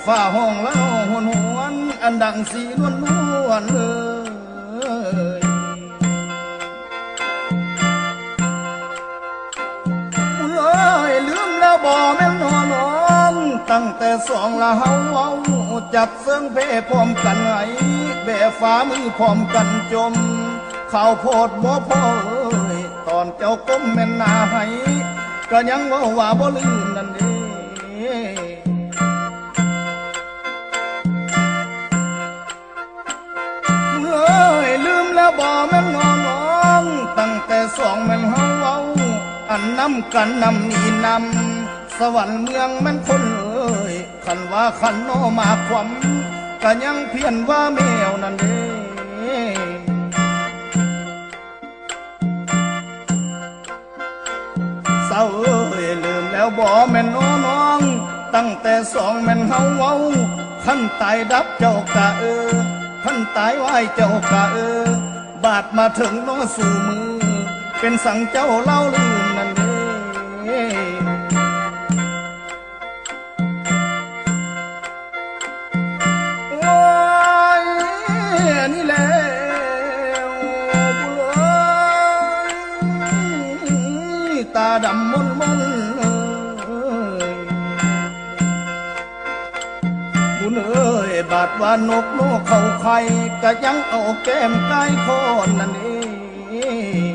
ฝ่าห้องแล้วหวนหวนอันดังสีล้วนล้วนเลยเอ้ยลืมแล้วบ่แม่นนอนน้องตั้งแต่สองละเฮาเอาจับเสื้อเพ่พร้อมกันไงแบฝ่ามือพร้อมกันจมข่าวโพดบ่พ่อเอ้ยตอนเจ้าก้มแม่นนาให้ก็ยังว่าบ่ลืมนั่นเองลืมแล้วบ่แม่นน้องตั้งแต่สองแม่นเฮาเอาอันนำกันนำนี่นำสวรรค์เมืองแม่นคนเอ้ยคันว่าคันโนมาความก็ยังเพียนว่าแมวนั่นเด้เศร้าเอ้ยลืมแล้วบ่แม่นน้องตั้งแต่สองแม่นเฮาเอาขั้นตายดับเจ้ากะท่านตายไหวเจ้ากะบาดมาถึงน้อสู่มือเป็นสั่งเจ้าเล่าลืมนั่นเด้โอ้ยนี่แล้วบุเอ้ยตาดำมนมนบุญเอ้ยบาดว่านกโนเข้าไข่ก็ยังเอาแก้มใกล้คอนนั่นเอง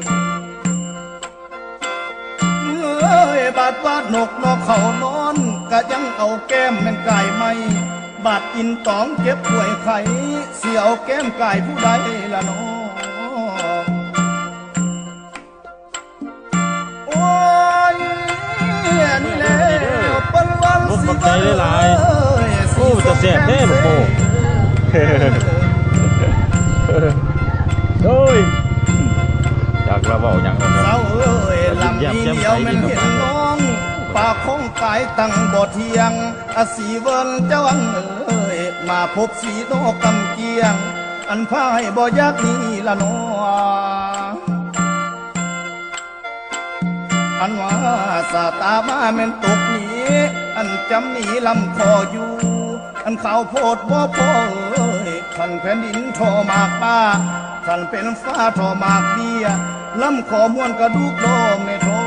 เอ้ยบาดว่านกโนเข้านอนก็ยังเอาแก้มเป็นไก่ไม่บาดกินตองเก็บป่วยไข่เสียวแก้มไก่ผู้ใดละน้องโอ้ยนี่แหละเป็นวันสิบวันโอ้จะเสียบแท้ลูกโป่งโอ้ยจากเราบอกอย่างนั้นเศร้าเอ้ยลำนี้เดียวมันเห็นน้องปากคงกายตั้งบ่เทียงอาศีเวินเจ้าวังเอ้ยมาพบสีโนกำเกียงอันพายบ่ยากนี่ละน้องอันว่าสาตามาเม่นตกหนีอันจำหนีลำคออยู่อันข่าวโพดบ่พอเอ้ยขันแผ่นดินทอมากป้าขันเป็นฟ้าทอมากเบี้ยลำคอม้วนกระดูกดองในทอ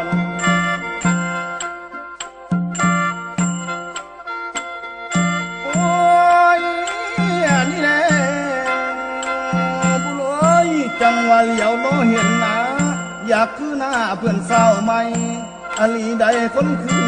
นโอ้ยนี่แหละบุเลย จังว่าเหลียวโลเห็นหนาอยากคือหน้าเพื่อนสาวใหม่อลีใดคนคือ